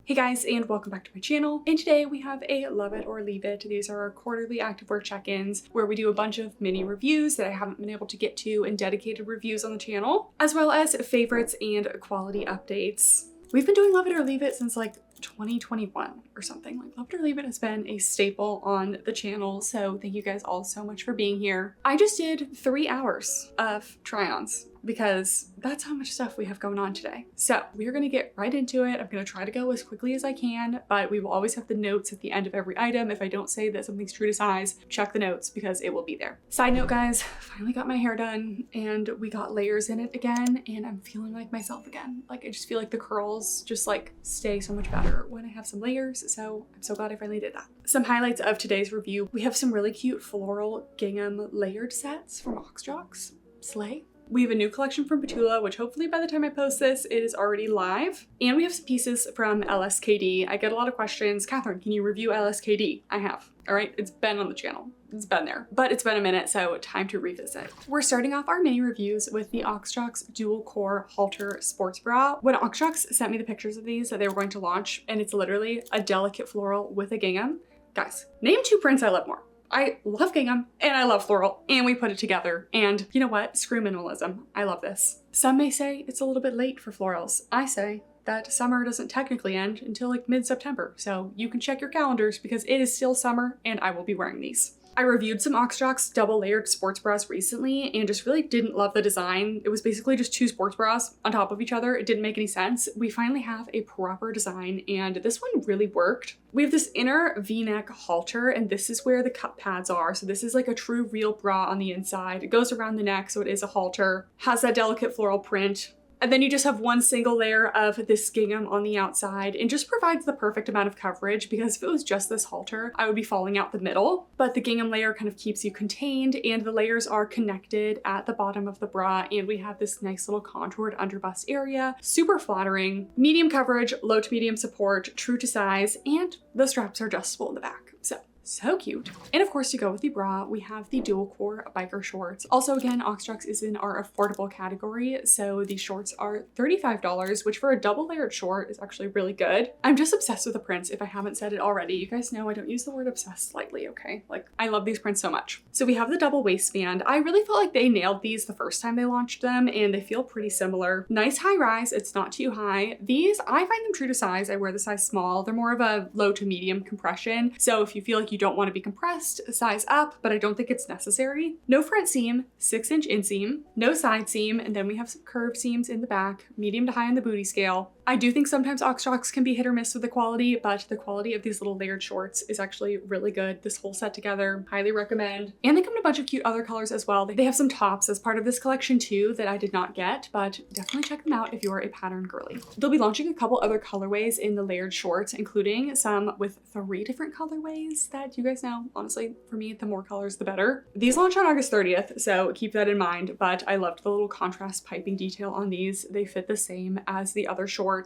Hey guys, and welcome back to my channel. And today we have a love it or leave it. These are our quarterly activewear check-ins where we do a bunch of mini reviews that I haven't been able to get to and dedicated reviews on the channel, as well as favorites and quality updates. We've been doing love it or leave it since like 2021 or something. Like, love it or leave it has been a staple on the channel, so thank you guys all so much for being here. I just did 3 hours of try-ons because that's how much stuff we have going on today. So we're gonna get right into it. I'm gonna try to go as quickly as I can, but we will always have the notes at the end of every item. If I don't say that something's true to size, check the notes because it will be there. Side note, guys, finally got my hair done and we got layers in it again, and I'm feeling like myself again. Like, I just feel like the curls just like stay so much better when I have some layers, so I'm so glad I finally did that. Some highlights of today's review. We have some really cute floral gingham layered sets from Aoxjox. Slay. We have a new collection from Ptula, which hopefully by the time I post this, it is already live. And we have some pieces from LSKD. I get a lot of questions. Catherine, can you review LSKD? I have. All right, it's been on the channel. It's been there, but it's been a minute, so time to revisit. We're starting off our mini reviews with the Aoxjox dual core halter sports bra. When Aoxjox sent me the pictures of these that they were going to launch, and it's literally a delicate floral with a gingham. Guys, name 2 prints I love more. I love gingham and I love floral, and we put it together. And you know what? Screw minimalism. I love this. Some may say it's a little bit late for florals. I say that summer doesn't technically end until like mid-September. So you can check your calendars because it is still summer and I will be wearing these. I reviewed some Aoxjox double layered sports bras recently and just really didn't love the design. It was basically just 2 sports bras on top of each other. It didn't make any sense. We finally have a proper design and this one really worked. We have this inner V-neck halter, and this is where the cup pads are. So this is like a true real bra on the inside. It goes around the neck, so it is a halter. Has that delicate floral print. And then you just have one single layer of this gingham on the outside and just provides the perfect amount of coverage, because if it was just this halter, I would be falling out the middle. But the gingham layer kind of keeps you contained, and the layers are connected at the bottom of the bra, and we have this nice little contoured under bust area. Super flattering. Medium coverage, low to medium support, true to size, and the straps are adjustable in the back. So cute. And of course, to go with the bra, we have the dual core biker shorts. Also, again, Aoxjox is in our affordable category, so these shorts are $35, which for a double layered short is actually really good. I'm just obsessed with the prints, if I haven't said it already. You guys know I don't use the word obsessed lightly, okay? Like, I love these prints so much. So we have the double waistband. I really felt like they nailed these the first time they launched them, and they feel pretty similar. Nice high rise, it's not too high. These, I find them true to size. I wear the size small. They're more of a low to medium compression, so if you feel like you don't want to be compressed, size up, but I don't think it's necessary. No front seam, 6-inch inseam, no side seam, and then we have some curved seams in the back, medium to high on the booty scale. I do think sometimes Aoxjox can be hit or miss with the quality, but the quality of these little layered shorts is actually really good. This whole set together, highly recommend. And they come in a bunch of cute other colors as well. They have some tops as part of this collection too that I did not get, but definitely check them out if you're a pattern girly. They'll be launching a couple other colorways in the layered shorts, including some with 3 different colorways that you guys know. Honestly, for me, the more colors, the better. These launch on August 30th, so keep that in mind, but I loved the little contrast piping detail on these. They fit the same as the other shorts.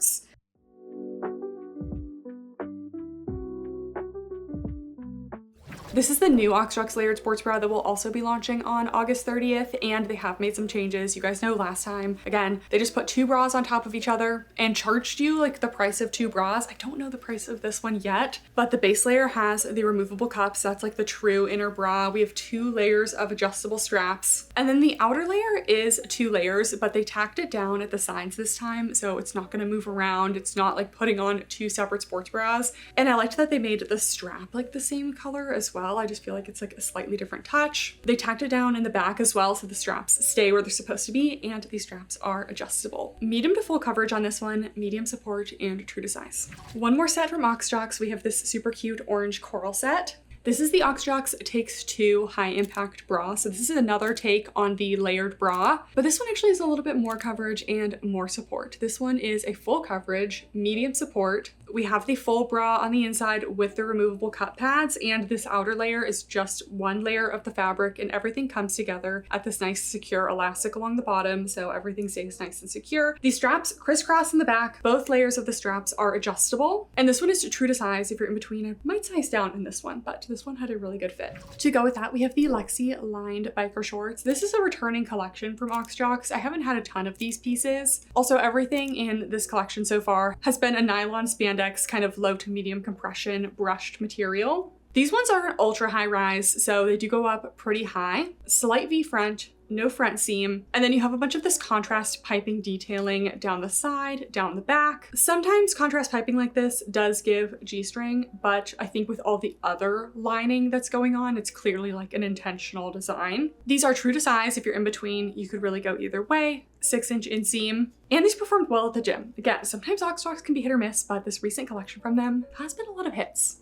This is the new Aoxjox layered sports bra that will also be launching on August 30th, and they have made some changes. You guys know last time, again, they just put 2 bras on top of each other and charged you like the price of 2 bras. I don't know the price of this one yet, but the base layer has the removable cups. That's like the true inner bra. We have 2 layers of adjustable straps. And then the outer layer is 2 layers, but they tacked it down at the sides this time, so it's not gonna move around. It's not like putting on 2 separate sports bras. And I liked that they made the strap like the same color as well. I just feel like it's like a slightly different touch. They tacked it down in the back as well, so the straps stay where they're supposed to be, and these straps are adjustable. Medium to full coverage on this one, medium support, and true to size. One more set from Aoxjox. We have this super cute orange coral set. This is the Aoxjox Takes 2 High Impact Bra. So this is another take on the layered bra, but this one actually is a little bit more coverage and more support. This one is a full coverage, medium support. We have the full bra on the inside with the removable cup pads, and this outer layer is just 1 layer of the fabric, and everything comes together at this nice secure elastic along the bottom, so everything stays nice and secure. The straps crisscross in the back. Both layers of the straps are adjustable, and this one is true to size. If you're in between, I might size down in this one, but this one had a really good fit. To go with that, we have the Lexi lined biker shorts. This is a returning collection from Aoxjox. I haven't had a ton of these pieces. Also, everything in this collection so far has been a nylon spandex spandex, kind of low to medium compression brushed material. These ones are an ultra high rise, so they do go up pretty high. Slight V front, no front seam, and then you have a bunch of this contrast piping detailing down the side, down the back. Sometimes contrast piping like this does give G-string, but I think with all the other lining that's going on, it's clearly like an intentional design. These are true to size. If you're in between, you could really go either way. 6-inch inseam, and these performed well at the gym. Again, sometimes Aoxjox can be hit or miss, but this recent collection from them has been a lot of hits.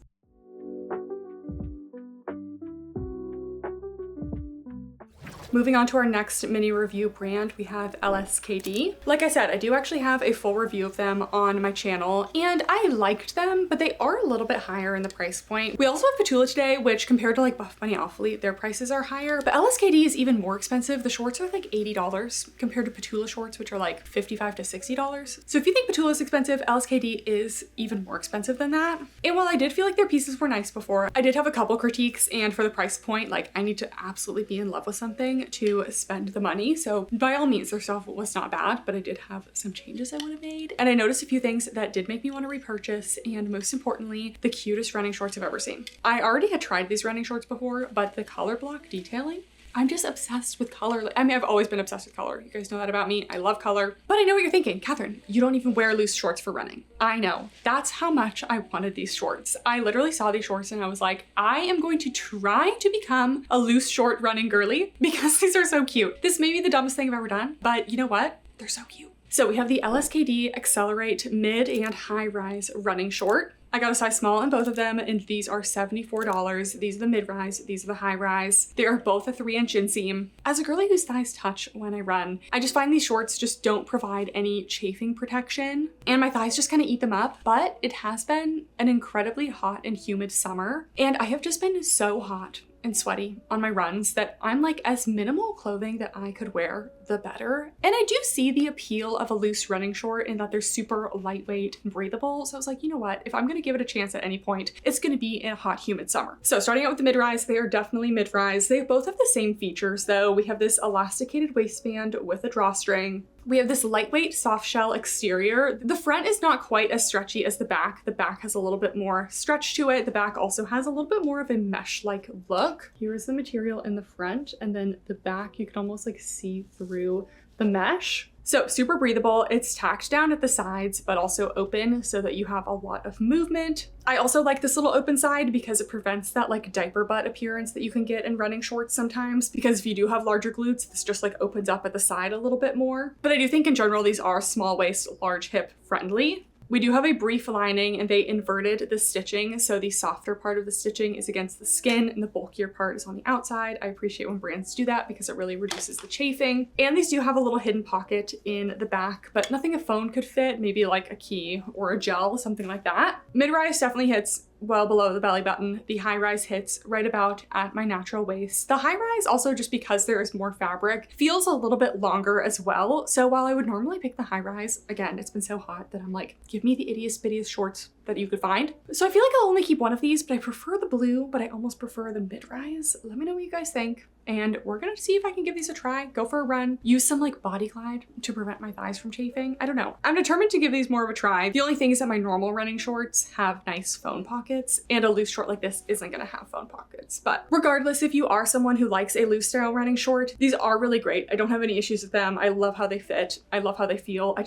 Moving on to our next mini review brand, we have LSKD. Like I said, I do actually have a full review of them on my channel, and I liked them, but they are a little bit higher in the price point. We also have Ptula today, which compared to like Buff Bunny Awfully, their prices are higher, but LSKD is even more expensive. The shorts are like $80 compared to Ptula shorts, which are like $55 to $60. So if you think Ptula is expensive, LSKD is even more expensive than that. And while I did feel like their pieces were nice before, I did have a couple critiques, and for the price point, like I need to absolutely be in love with something to spend the money. So by all means, their stuff was not bad, but I did have some changes I would have made. And I noticed a few things that did make me want to repurchase, and most importantly, the cutest running shorts I've ever seen. I already had tried these running shorts before, but the color block detailing, I'm just obsessed with color. I mean, I've always been obsessed with color. You guys know that about me. I love color. But I know what you're thinking. Catherine, you don't even wear loose shorts for running. I know. That's how much I wanted these shorts. I literally saw these shorts and I was like, I am going to try to become a loose short running girly because these are so cute. This may be the dumbest thing I've ever done, but you know what? They're so cute. So we have the LSKD Accelerate mid and high rise running short. I got a size small in both of them, and these are $74. These are the mid-rise, these are the high-rise. They are both a 3-inch inseam. As a girly whose thighs touch when I run, I just find these shorts just don't provide any chafing protection, and my thighs just kind of eat them up, but it has been an incredibly hot and humid summer, and I have just been so hot and sweaty on my runs that I'm like, as minimal clothing that I could wear, the better. And I do see the appeal of a loose running short in that they're super lightweight and breathable. So I was like, you know what? If I'm gonna give it a chance at any point, it's gonna be in a hot, humid summer. So starting out with the mid-rise, they are definitely mid-rise. They both have the same features though. We have this elasticated waistband with a drawstring. We have this lightweight soft shell exterior. The front is not quite as stretchy as the back. The back has a little bit more stretch to it. The back also has a little bit more of a mesh-like look. Here's the material in the front, and then the back, you can almost like see through the mesh. So super breathable. It's tacked down at the sides, but also open so that you have a lot of movement. I also like this little open side because it prevents that like diaper butt appearance that you can get in running shorts sometimes, because if you do have larger glutes, this just like opens up at the side a little bit more. But I do think in general, these are small waist, large hip friendly. We do have a brief lining, and they inverted the stitching. So the softer part of the stitching is against the skin and the bulkier part is on the outside. I appreciate when brands do that because it really reduces the chafing. And these do have a little hidden pocket in the back, but nothing a phone could fit, maybe like a key or a gel, something like that. Mid-rise definitely hits well below the belly button. The high rise hits right about at my natural waist. The high rise also, just because there is more fabric, feels a little bit longer as well. So while I would normally pick the high rise, again, it's been so hot that I'm like, give me the ittiest bittiest shorts that you could find. So I feel like I'll only keep one of these, but I prefer the blue, but I almost prefer the mid-rise. Let me know what you guys think. And we're gonna see if I can give these a try, go for a run, use some like body glide to prevent my thighs from chafing. I don't know. I'm determined to give these more of a try. The only thing is that my normal running shorts have nice phone pockets, and a loose short like this isn't gonna have phone pockets. But regardless, if you are someone who likes a loose style running short, these are really great. I don't have any issues with them. I love how they fit. I love how they feel.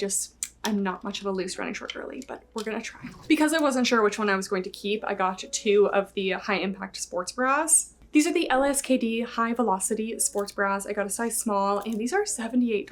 I'm not much of a loose running short girly, but we're gonna try. Because I wasn't sure which one I was going to keep, I got 2 of the high impact sports bras. These are the LSKD high velocity sports bras. I got a size small, and these are $78.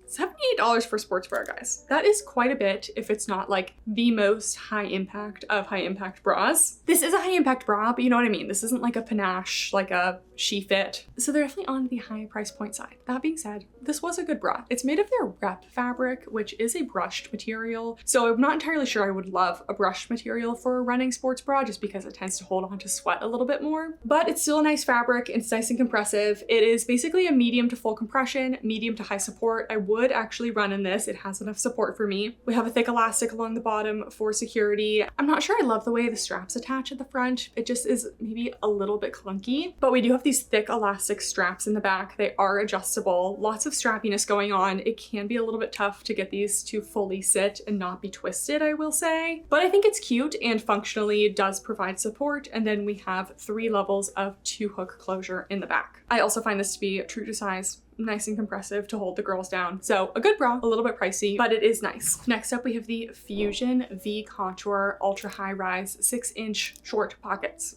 $78 for a sports bra, guys. That is quite a bit if it's not like the most high impact of high impact bras. This is a high impact bra, but you know what I mean? This isn't like a panache, like a she-fit. So they're definitely on the high price point side. That being said, this was a good bra. It's made of their rep fabric, which is a brushed material. So I'm not entirely sure I would love a brushed material for a running sports bra just because it tends to hold on to sweat a little bit more, but it's still a nice fabric. It's nice and compressive. It is basically a medium to full compression, medium to high support. I would could actually run in this. It has enough support for me. We have a thick elastic along the bottom for security. I'm not sure I love the way the straps attach at the front. It just is maybe a little bit clunky, but we do have these thick elastic straps in the back. They are adjustable. Lots of strappiness going on. It can be a little bit tough to get these to fully sit and not be twisted, I will say, but I think it's cute and functionally does provide support. And then we have 3 levels of 2-hook closure in the back. I also find this to be true to size, nice and compressive to hold the girls down. So a good bra, a little bit pricey, but it is nice. Next up, we have the Fusion V Contour Ultra High Rise 6-inch short pockets.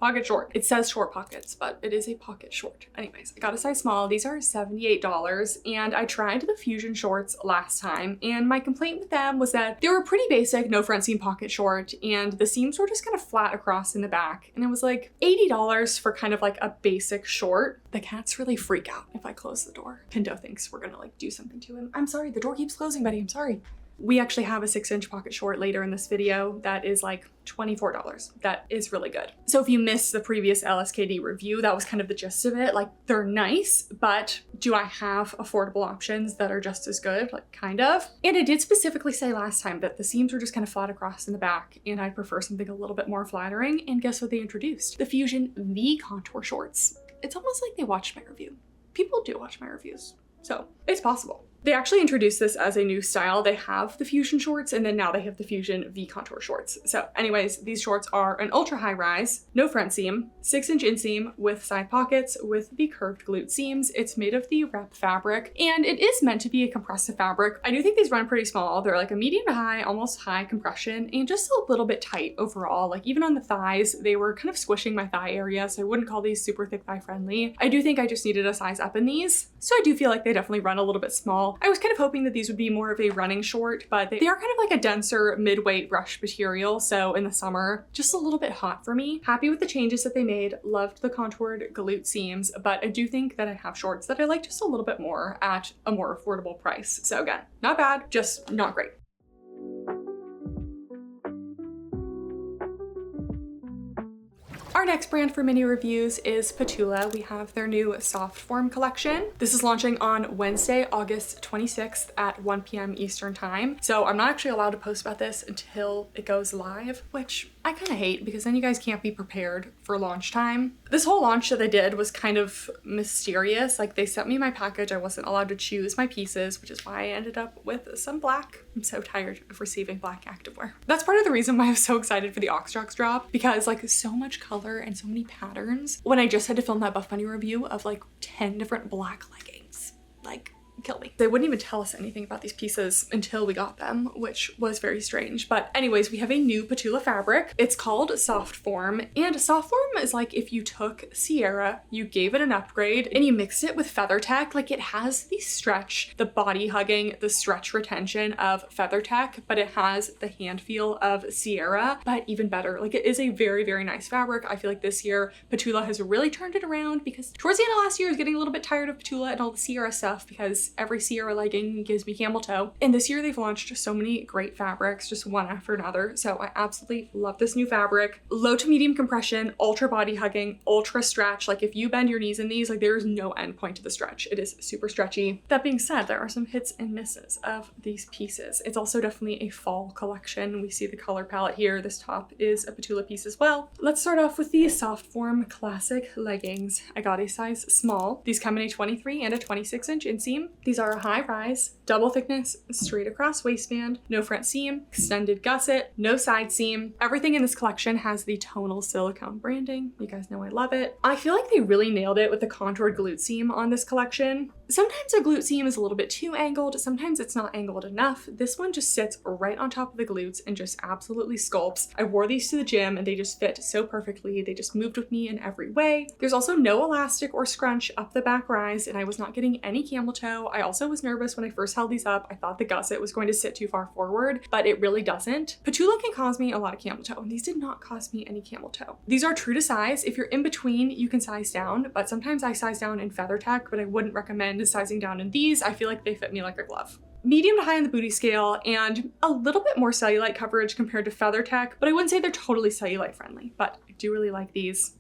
Pocket short. It says short pockets, but it is a pocket short. Anyways, I got a size small. These are $78, and I tried the Fusion shorts last time, and my complaint with them was that they were pretty basic, no front seam pocket short, and the seams were just kind of flat across in the back. And it was like $80 for kind of like a basic short. The cats really freak out if I close the door. Pinto thinks we're gonna like do something to him. I'm sorry, the door keeps closing, buddy, I'm sorry. We actually have a 6-inch pocket short later in this video that is like $24. That is really good. So if you missed the previous LSKD review, that was kind of the gist of it. Like, they're nice, but do I have affordable options that are just as good? Like, kind of. And I did specifically say last time that the seams were just kind of flat across in the back, and I'd prefer something a little bit more flattering. And guess what they introduced? The Fusion V Contour shorts. It's almost like they watched my review. People do watch my reviews, so it's possible. They actually introduced this as a new style. They have the Fusion shorts, and then now they have the Fusion V Contour shorts. So anyways, these shorts are an ultra high rise, no front seam, 6-inch inseam with side pockets with the curved glute seams. It's made of the rep fabric, and it is meant to be a compressive fabric. I do think these run pretty small. They're like a medium to high, almost high compression, and just a little bit tight overall. Like, even on the thighs, they were kind of squishing my thigh area, so I wouldn't call these super thick thigh friendly. I do think I just needed a size up in these, so I do feel like they definitely run a little bit small. I was kind of hoping that these would be more of a running short, but they are kind of like a denser mid-weight brush material, so in the summer, just a little bit hot for me. Happy with the changes that they made, loved the contoured glute seams, but I do think that I have shorts that I like just a little bit more at a more affordable price. So again, not bad, just not great. Our next brand for mini reviews is Ptula. We have their new Softform collection. This is launching on Wednesday, August 26th at 1 p.m. Eastern time. So I'm not actually allowed to post about this until it goes live, which I kind of hate because then you guys can't be prepared for launch time. This whole launch that they did was kind of mysterious. Like, they sent me my package. I wasn't allowed to choose my pieces, which is why I ended up with some black. I'm so tired of receiving black activewear. That's part of the reason why I'm so excited for the Aoxjox drop, because like so much color and so many patterns. When I just had to film that Buff Bunny review of like 10 different black leggings, like, kill me. They wouldn't even tell us anything about these pieces until we got them, which was very strange. But anyways, we have a new Ptula fabric. It's called Softform, and Softform is like if you took Sierra, you gave it an upgrade, and you mixed it with FeatherTech. Like, it has the stretch, the body hugging, the stretch retention of FeatherTech, but it has the hand feel of Sierra, but even better. Like, it is a very, very nice fabric. I feel like this year Ptula has really turned it around, because towards the end of last year I was getting a little bit tired of Ptula and all the Sierra stuff, because every Sierra legging gives me camel toe. And this year they've launched so many great fabrics, just one after another. So I absolutely love this new fabric. Low to medium compression, ultra body hugging, ultra stretch. Like, if you bend your knees in these, like, there is no end point to the stretch. It is super stretchy. That being said, there are some hits and misses of these pieces. It's also definitely a fall collection. We see the color palette here. This top is a Ptula piece as well. Let's start off with the Softform classic leggings. I got a size small. These come in a 23 and a 26-inch inseam. These are a high rise, double thickness, straight across waistband, no front seam, extended gusset, no side seam. Everything in this collection has the tonal silicone branding. You guys know I love it. I feel like they really nailed it with the contoured glute seam on this collection. Sometimes a glute seam is a little bit too angled, sometimes it's not angled enough. This one just sits right on top of the glutes and just absolutely sculpts. I wore these to the gym and they just fit so perfectly. They just moved with me in every way. There's also no elastic or scrunch up the back rise, and I was not getting any camel toe. I also was nervous when I first held these up. I thought the gusset was going to sit too far forward, but it really doesn't. Ptula can cause me a lot of camel toe, and these did not cause me any camel toe. These are true to size. If you're in between, you can size down, but sometimes I size down in FeatherTech, but I wouldn't recommend sizing down in these. I feel like they fit me like a glove. Medium to high on the booty scale, and a little bit more cellulite coverage compared to FeatherTech, but I wouldn't say they're totally cellulite friendly, but I do really like these.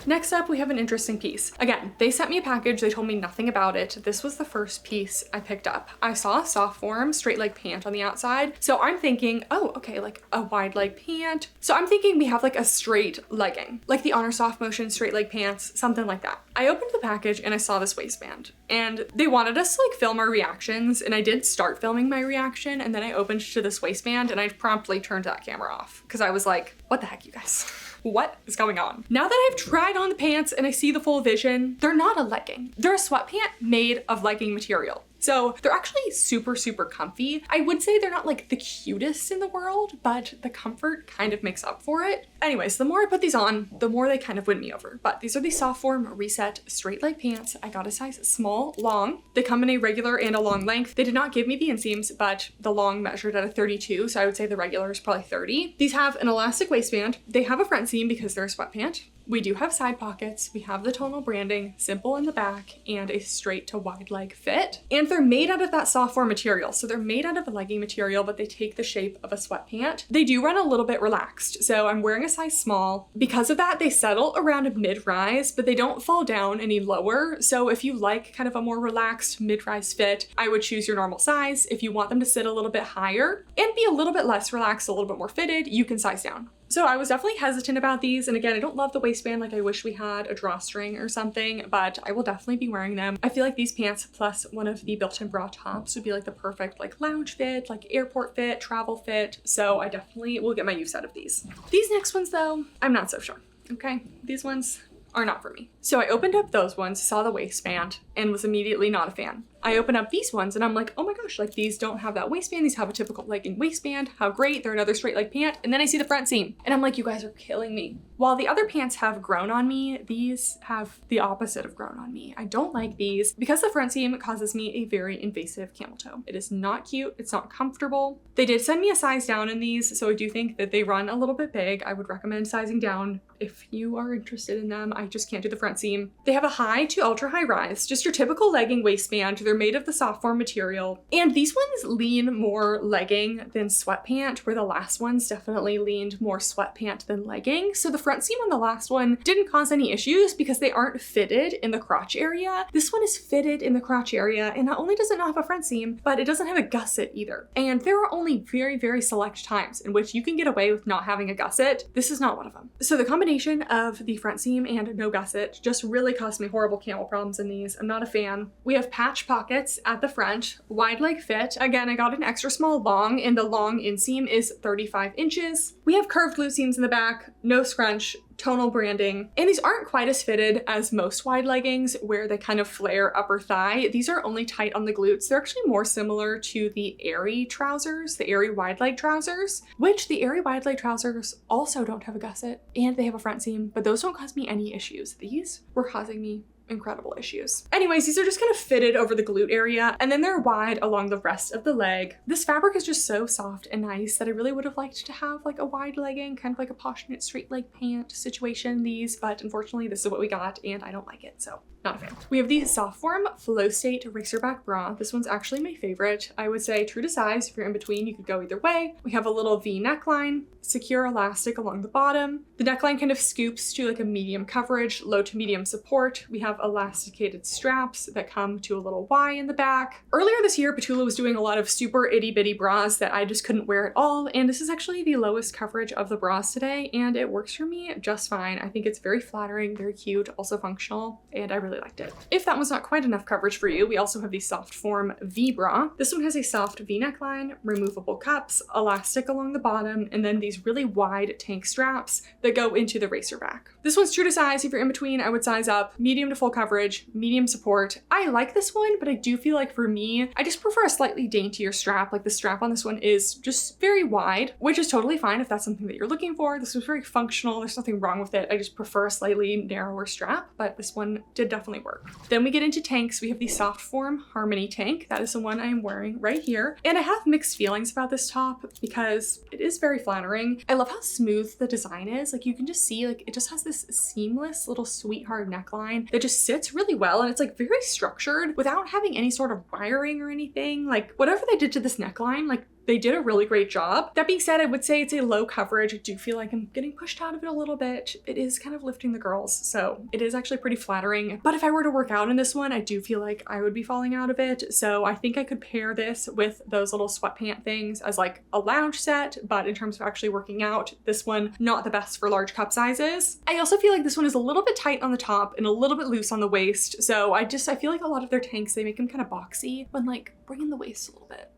Next up, we have an interesting piece. Again, they sent me a package. They told me nothing about it. This was the first piece I picked up. I saw a Softform straight leg pant on the outside. So I'm thinking, oh, okay, like a wide leg pant. So I'm thinking we have like a straight legging, like the Honor Soft Motion straight leg pants, something like that. I opened the package and I saw this waistband, and they wanted us to like film our reactions, and I did start filming my reaction, and then I opened to this waistband and I promptly turned that camera off because I was like, what the heck, you guys? What is going on? Now that I've tried on the pants and I see the full vision, they're not a legging. They're a sweatpant made of legging material. So they're actually super, super comfy. I would say they're not like the cutest in the world, but the comfort kind of makes up for it. Anyways, the more I put these on, the more they kind of win me over. But these are the Softform Reset straight leg pants. I got a size small, long. They come in a regular and a long length. They did not give me the inseams, but the long measured at a 32. So I would say the regular is probably 30. These have an elastic waistband. They have a front seam because they're a sweatpant. We do have side pockets, we have the tonal branding, simple in the back, and a straight to wide leg fit. And they're made out of that Softform material. So they're made out of a legging material, but they take the shape of a sweatpant. They do run a little bit relaxed. So I'm wearing a size small. Because of that, they settle around a mid-rise, but they don't fall down any lower. So if you like kind of a more relaxed mid-rise fit, I would choose your normal size. If you want them to sit a little bit higher and be a little bit less relaxed, a little bit more fitted, you can size down. So I was definitely hesitant about these. And again, I don't love the waistband. Like I wish we had a drawstring or something, but I will definitely be wearing them. I feel like these pants plus one of the built-in bra tops would be like the perfect like lounge fit, like airport fit, travel fit. So I definitely will get my use out of these. These next ones though, I'm not so sure. Okay, these ones are not for me. So I opened up those ones, saw the waistband, and was immediately not a fan. I open up these ones and I'm like, oh my gosh, like these don't have that waistband. These have a typical legging waistband. How great. They're another straight leg pant. And then I see the front seam and I'm like, you guys are killing me. While the other pants have grown on me, these have the opposite of grown on me. I don't like these because the front seam causes me a very invasive camel toe. It is not cute. It's not comfortable. They did send me a size down in these, so I do think that they run a little bit big. I would recommend sizing down if you are interested in them. I just can't do the front seam. They have a high to ultra high rise, just your typical legging waistband. They're made of the Softform material. And these ones lean more legging than sweatpant, where the last ones definitely leaned more sweatpant than legging. So the front seam on the last one didn't cause any issues because they aren't fitted in the crotch area. This one is fitted in the crotch area, and not only does it not have a front seam, but it doesn't have a gusset either. And there are only very, very select times in which you can get away with not having a gusset. This is not one of them. So the combination of the front seam and no gusset just really caused me horrible camel problems in these. I'm not a fan. We have patch pockets at the front, wide leg fit. Again, I got an extra small long, and the long inseam is 35 inches. We have curved glute seams in the back, no scrunch, tonal branding, and these aren't quite as fitted as most wide leggings where they kind of flare upper thigh. These are only tight on the glutes. They're actually more similar to the Airy trousers, the Airy wide leg trousers, which the Airy wide leg trousers also don't have a gusset and they have a front seam, but those don't cause me any issues. These were causing me incredible issues. Anyways, these are just kind of fitted over the glute area, and then they're wide along the rest of the leg. This fabric is just so soft and nice that I really would have liked to have like a wide legging, kind of like a posh knit straight leg pant situation these, but unfortunately this is what we got and I don't like it, so not a fan. We have the Softform Flow State Racerback Bra. This one's actually my favorite. I would say true to size. If you're in between, you could go either way. We have a little V neckline, secure elastic along the bottom. The neckline kind of scoops to like a medium coverage, low to medium support. We have elasticated straps that come to a little Y in the back. Earlier this year, Ptula was doing a lot of super itty bitty bras that I just couldn't wear at all. And this is actually the lowest coverage of the bras today, and it works for me just fine. I think it's very flattering, very cute, also functional, and I really liked it. If that was not quite enough coverage for you, we also have the Softform V bra. This one has a soft V neckline, removable cups, elastic along the bottom, and then these really wide tank straps that go into the racer back. This one's true to size. If you're in between, I would size up. Medium to full coverage, medium support. I like this one, but I do feel like for me, I just prefer a slightly daintier strap. Like the strap on this one is just very wide, which is totally fine if that's something that you're looking for. This was very functional. There's nothing wrong with it. I just prefer a slightly narrower strap, but this one did definitely work. Then we get into tanks. We have the Softform Harmony tank. That is the one I am wearing right here. And I have mixed feelings about this top because it is very flattering. I love how smooth the design is. Like you can just see, like it just has this seamless little sweetheart neckline that just sits really well, and it's like very structured without having any sort of wiring or anything. Like whatever they did to this neckline, like they did a really great job. That being said, I would say it's a low coverage. I do feel like I'm getting pushed out of it a little bit. It is kind of lifting the girls, so it is actually pretty flattering. But if I were to work out in this one, I do feel like I would be falling out of it. So I think I could pair this with those little sweatpant things as like a lounge set, but in terms of actually working out, this one not the best for large cup sizes. I also feel like this one is a little bit tight on the top and a little bit loose on the waist. So I feel like a lot of their tanks, they make them kind of boxy when like bringing the waist a little bit.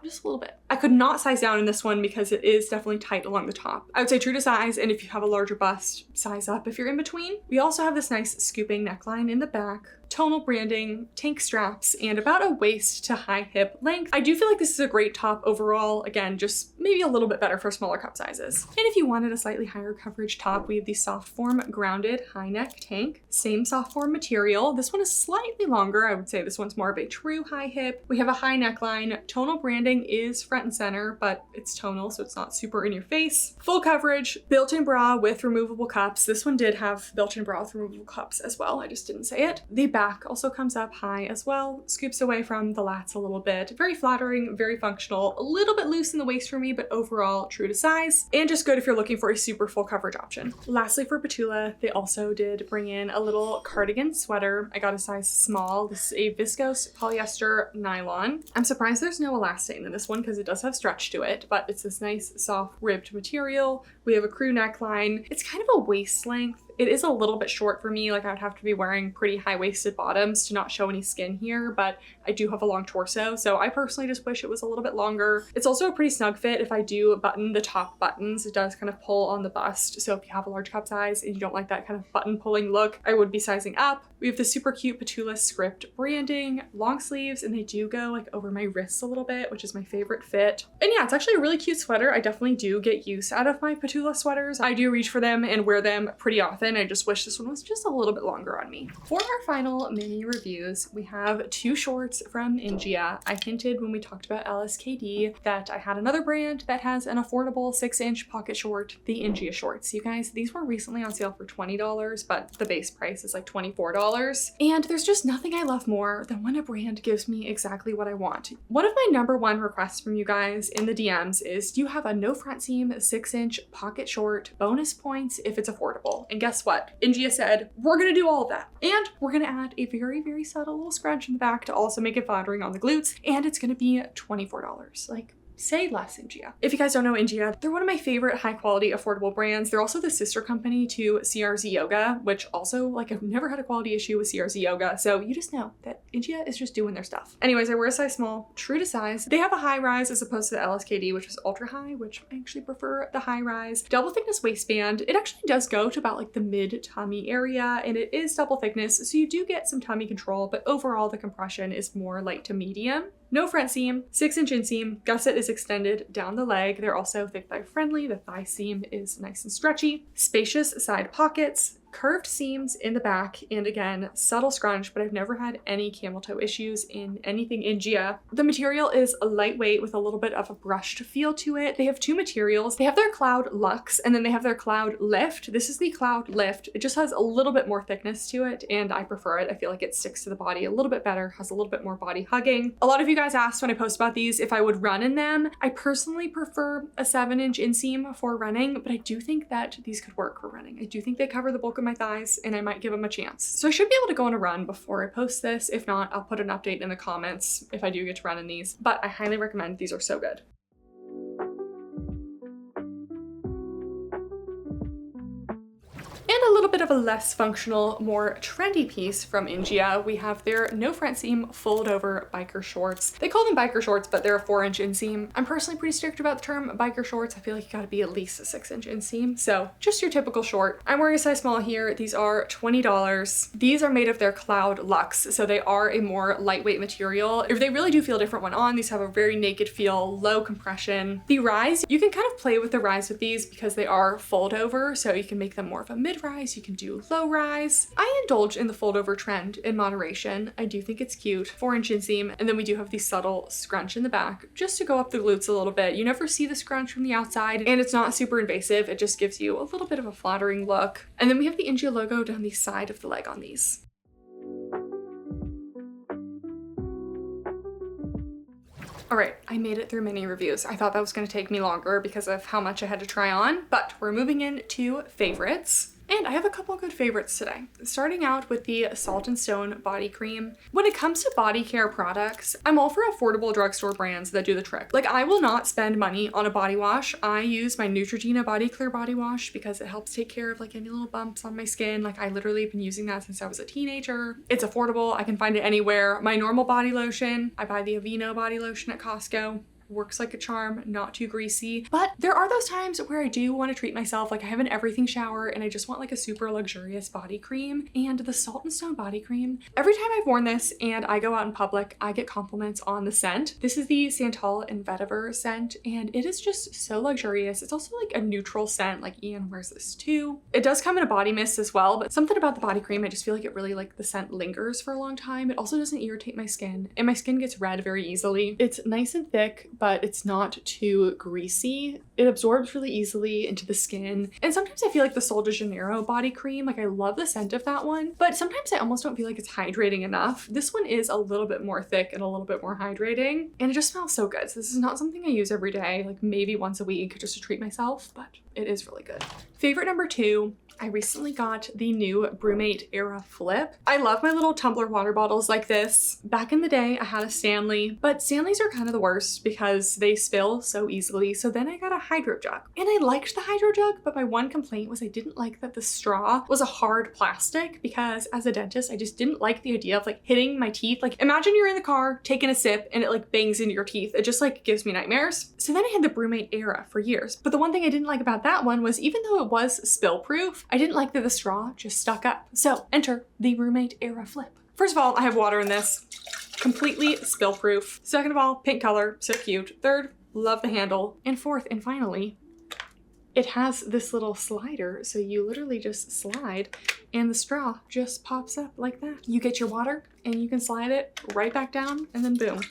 Just a little bit. I could not size down in this one because it is definitely tight along the top. I would say true to size, and if you have a larger bust, size up if you're in between. We also have this nice scooping neckline in the back, tonal branding, tank straps, and about a waist to high hip length. I do feel like this is a great top overall. Again, just maybe a little bit better for smaller cup sizes. And if you wanted a slightly higher coverage top, we have the Softform grounded high neck tank. Same Softform material. This one is slightly longer. I would say this one's more of a true high hip. We have a high neckline. Tonal branding is front and center, but it's tonal, so it's not super in your face. Full coverage, built-in bra with removable cups. This one did have built-in bra with removable cups as well. I just didn't say it. The back also comes up high as well, scoops away from the lats a little bit. Very flattering, very functional, a little bit loose in the waist for me, but overall true to size, and just good if you're looking for a super full coverage option. Lastly, for Ptula, they also did bring in a little cardigan sweater. I got a size small. This is a viscose polyester nylon. I'm surprised there's no elastane in this one because it does have stretch to it, but it's this nice soft ribbed material. We have a crew neckline. It's kind of a waist length. It is a little bit short for me. Like I would have to be wearing pretty high-waisted bottoms to not show any skin here, but I do have a long torso, so I personally just wish it was a little bit longer. It's also a pretty snug fit. If I do button the top buttons, it does kind of pull on the bust. So if you have a large cup size and you don't like that kind of button pulling look, I would be sizing up. We have the super cute Ptula script branding, long sleeves, and they do go like over my wrists a little bit, which is my favorite fit. And yeah, it's actually a really cute sweater. I definitely do get use out of my Ptula sweaters. I do reach for them and wear them pretty often. I just wish this one was just a little bit longer on me. For our final mini reviews, we have two shorts from Ingia. I hinted when we talked about LSKD that I had another brand that has an affordable 6-inch pocket short, the Ingia shorts. You guys, these were recently on sale for $20, but the base price is like $24. And there's just nothing I love more than when a brand gives me exactly what I want. One of my #1 requests from you guys in the DMs is, do you have a no front seam 6-inch pocket short, bonus points if it's affordable? And guess what? Ingia said, we're gonna do all of that. And we're gonna add a very, very subtle little scrunch in the back to also make it flattering on the glutes. And it's gonna be $24. Like, say less, Ingia. If you guys don't know Ingia, they're one of my favorite high quality affordable brands. They're also the sister company to CRZ Yoga, which also, like, I've never had a quality issue with CRZ Yoga. So you just know that Ingia is just doing their stuff. Anyways, I wear a size small, true to size. They have a high rise as opposed to the LSKD, which was ultra high, which I actually prefer the high rise. Double thickness waistband. It actually does go to about like the mid tummy area, and it is double thickness. So you do get some tummy control, but overall the compression is more light to medium. No front seam, 6-inch inseam, gusset is extended down the leg. They're also thick thigh friendly. The thigh seam is nice and stretchy. Spacious side pockets, curved seams in the back, and again, subtle scrunch, but I've never had any camel toe issues in anything Ingia. The material is lightweight with a little bit of a brushed feel to it. They have two materials. They have their Cloud Luxe and then they have their Cloud Lift. This is the Cloud Lift. It just has a little bit more thickness to it and I prefer it. I feel like it sticks to the body a little bit better, has a little bit more body hugging. A lot of you guys asked when I post about these if I would run in them. I personally prefer a 7-inch inseam for running, but I do think that these could work for running. I do think they cover the bulk of my thighs and I might give them a chance. So I should be able to go on a run before I post this. If not, I'll put an update in the comments if I do get to run in these, but I highly recommend. These are so good. And a little bit of a less functional, more trendy piece from Ingia. We have their no front seam fold over biker shorts. They call them biker shorts, but they're a 4-inch inseam. I'm personally pretty strict about the term biker shorts. I feel like you gotta be at least a 6-inch inseam. So just your typical short. I'm wearing a size small here. These are $20. These are made of their Cloud Luxe. So they are a more lightweight material. They really do feel different when on. These have a very naked feel, low compression. The rise, you can kind of play with the rise with these because they are fold over. So you can make them more of a mid-rise, you can do low rise. I indulge in the fold over trend in moderation. I do think it's cute. 4-inch inseam, and then we do have the subtle scrunch in the back just to go up the glutes a little bit. You never see the scrunch from the outside and it's not super invasive. It just gives you a little bit of a flattering look. And then we have the Ingia logo down the side of the leg on these. All right, I made it through mini reviews. I thought that was gonna take me longer because of how much I had to try on, but we're moving into favorites. And I have a couple good favorites today. Starting out with the Salt and Stone body cream. When it comes to body care products, I'm all for affordable drugstore brands that do the trick. Like, I will not spend money on a body wash. I use my Neutrogena Body Clear body wash because it helps take care of like any little bumps on my skin. Like, I literally have been using that since I was a teenager. It's affordable. I can find it anywhere. My normal body lotion, I buy the Aveeno body lotion at Costco. Works like a charm, not too greasy. But there are those times where I do want to treat myself. Like, I have an everything shower and I just want like a super luxurious body cream. And the Salt and Stone body cream, every time I've worn this and I go out in public, I get compliments on the scent. This is the Santal and Vetiver scent, and it is just so luxurious. It's also like a neutral scent. Like, Ian wears this too. It does come in a body mist as well, but something about the body cream, I just feel like it really, like, the scent lingers for a long time. It also doesn't irritate my skin, and my skin gets red very easily. It's nice and thick, but it's not too greasy. It absorbs really easily into the skin. And sometimes I feel like the Sol de Janeiro body cream, like, I love the scent of that one, but sometimes I almost don't feel like it's hydrating enough. This one is a little bit more thick and a little bit more hydrating, and it just smells so good. So this is not something I use every day, like maybe once a week just to treat myself, but it is really good. Favorite number 2, I recently got the new Brewmate Era Flip. I love my little tumbler water bottles like this. Back in the day, I had a Stanley, but Stanleys are kind of the worst because they spill so easily. So then I got a Hydro Jug, and I liked the Hydro Jug, but my one complaint was I didn't like that the straw was a hard plastic, because as a dentist, I just didn't like the idea of like hitting my teeth. Like, imagine you're in the car taking a sip and it like bangs into your teeth. It just like gives me nightmares. So then I had the Brewmate Era for years. But the one thing I didn't like about that one was, even though it was spill proof, I didn't like that the straw just stuck up. So enter the Brewmate Era Flip. First of all, I have water in this. Completely spill proof. Second of all, pink color, so cute. Third, love the handle. And fourth and finally, it has this little slider, so you literally just slide and the straw just pops up like that. You get your water and you can slide it right back down, and then boom.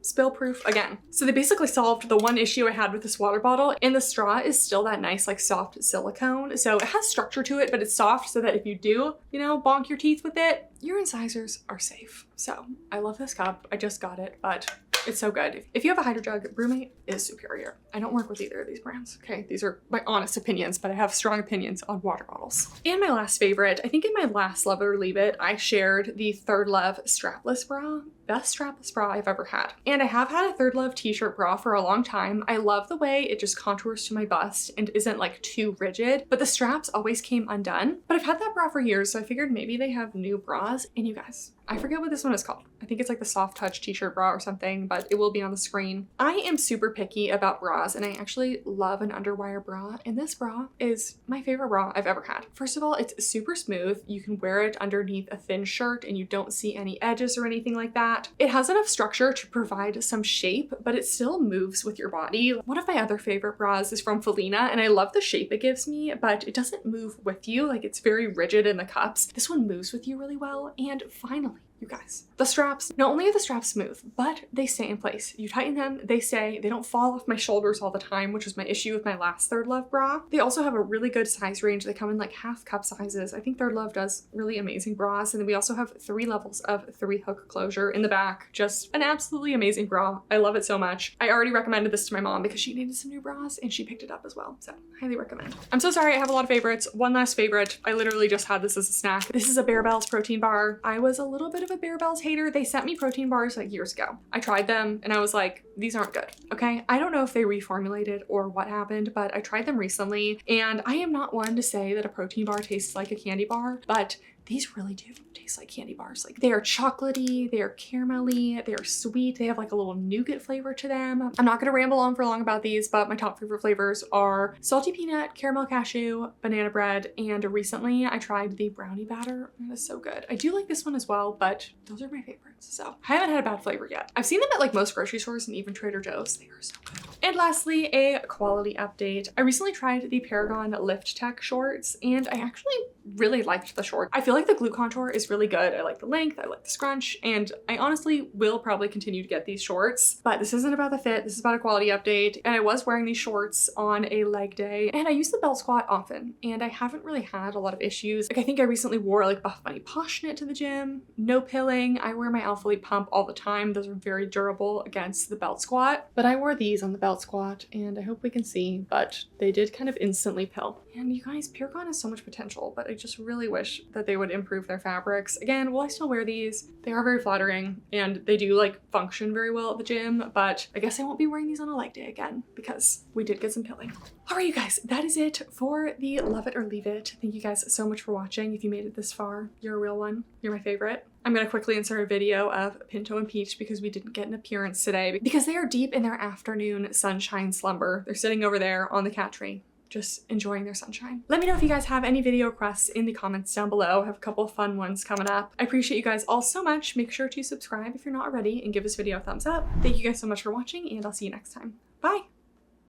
Spill proof again. So they basically solved the one issue I had with this water bottle, and the straw is still that nice like soft silicone. So it has structure to it, but it's soft so that if you do, you know, bonk your teeth with it, your incisors are safe. So I love this cup. I just got it, but it's so good. If you have a Hydro Jug, Brewmate is superior. I don't work with either of these brands, okay? These are my honest opinions, but I have strong opinions on water bottles. And my last favorite, I think in my last Love It or Leave It, I shared the Third Love strapless bra. Best strapless bra I've ever had. And I have had a Third Love t-shirt bra for a long time. I love the way it just contours to my bust and isn't like too rigid, but the straps always came undone. But I've had that bra for years, so I figured maybe they have new bras. And you guys, I forget what this one is called. I think it's like the Soft Touch t-shirt bra or something, but it will be on the screen. I am super picky about bras, and I actually love an underwire bra, and this bra is my favorite bra I've ever had. First of all, it's super smooth. You can wear it underneath a thin shirt and you don't see any edges or anything like that. It has enough structure to provide some shape, but it still moves with your body. One of my other favorite bras is from Felina, and I love the shape it gives me, but it doesn't move with you. Like, it's very rigid in the cups. This one moves with you really well. And finally, you guys, the straps, not only are the straps smooth, but they stay in place. You tighten them, they stay, they don't fall off my shoulders all the time, which was my issue with my last Third Love bra. They also have a really good size range. They come in like half cup sizes. I think Third Love does really amazing bras. And then we also have 3 levels of 3-hook closure in the back. Just an absolutely amazing bra. I love it so much. I already recommended this to my mom because she needed some new bras and she picked it up as well. So highly recommend. I'm so sorry, I have a lot of favorites. One last favorite. I literally just had this as a snack. This is a Bear Bells protein bar. I was a little bit of a Bear Bells hater. They sent me protein bars like years ago. I tried them and I was like, these aren't good, okay? I don't know if they reformulated or what happened, but I tried them recently, and I am not one to say that a protein bar tastes like a candy bar, but these really do taste like candy bars. Like, they are chocolatey, they are caramelly, they are sweet, they have like a little nougat flavor to them. I'm not gonna ramble on for long about these, but my top favorite flavors are salty peanut, caramel cashew, banana bread, and recently I tried the brownie batter. It is so good. I do like this one as well, but those are my favorites. So I haven't had a bad flavor yet. I've seen them at like most grocery stores and even Trader Joe's. They are so good. And lastly, a quality update. I recently tried the Paragon Lift Tech shorts, and I actually really liked the short. I feel like the glute contour is really good. I like the length, I like the scrunch, and I honestly will probably continue to get these shorts, but this isn't about the fit, this is about a quality update. And I was wearing these shorts on a leg day, and I use the belt squat often, and I haven't really had a lot of issues. Like, I think I recently wore like Buff Bunny Posh Knit to the gym, no pilling. I wear my Alpha Elite Pump all the time. Those are very durable against the belt squat, but I wore these on the belt squat, and I hope we can see, but they did kind of instantly pill. And you guys, Purecon has so much potential, but I just really wish that they would improve their fabrics. Again, will I still wear these? They are very flattering, and they do like function very well at the gym, but I guess I won't be wearing these on a leg day again because we did get some pilling. All right, you guys, that is it for the Love It or Leave It. Thank you guys so much for watching. If you made it this far, you're a real one. You're my favorite. I'm gonna quickly insert a video of Pinto and Peach because we didn't get an appearance today because they are deep in their afternoon sunshine slumber. They're sitting over there on the cat tree, just enjoying their sunshine. Let me know if you guys have any video requests in the comments down below. I have a couple of fun ones coming up. I appreciate you guys all so much. Make sure to subscribe if you're not already and give this video a thumbs up. Thank you guys so much for watching, and I'll see you next time. Bye.